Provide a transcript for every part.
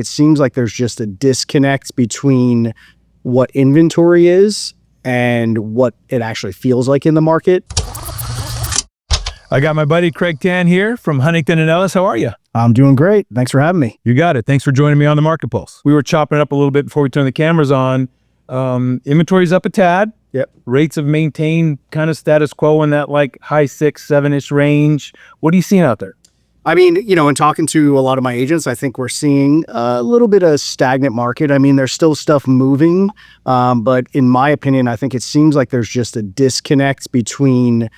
It seems like there's just a disconnect between what inventory is and what it actually feels like in the market. I got my buddy Craig Tann here from Huntington and Ellis. How are you? I'm doing great. Thanks for having me. You got it. Thanks for joining me on the Market Pulse. We were chopping it up a little bit before we turned the cameras on. Inventory's up a tad. Yep. Rates have maintained kind of status quo in that like high 6, 7-ish range. What are you seeing out there? I mean, in talking to a lot of my agents, I think we're seeing a little bit of stagnant market. I mean, there's still stuff moving, but in my opinion, I think it seems like there's just a disconnect between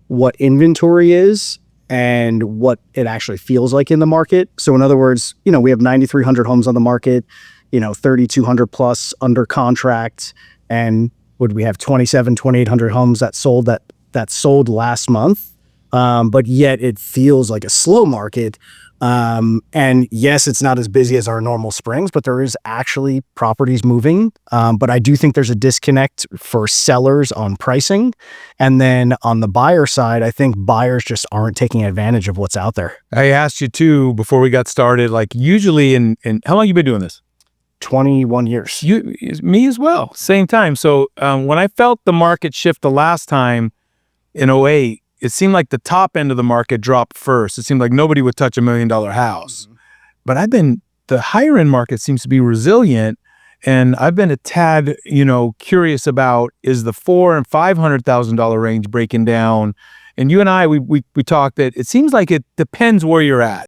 what inventory is and what it actually feels like in the market. So in other words, we have 9,300 homes on the market, 3,200 plus under contract, and would we have 2,800 homes that sold last month? But yet it feels like a slow market. And yes, it's not as busy as our normal springs, but there is actually properties moving. But I do think there's a disconnect for sellers on pricing. And then on the buyer side, I think buyers just aren't taking advantage of what's out there. I asked you too, before we got started, like usually in how long you been doing this? 21 years. Me as well, same time. So when I felt the market shift the last time in 08, it seemed like the top end of the market dropped first. It seemed like nobody would touch $1 million house. Mm-hmm. But the higher end market seems to be resilient. And I've been a tad, curious about, is the $400,000 and $500,000 range breaking down? And you and I, we talked that it seems like it depends where you're at.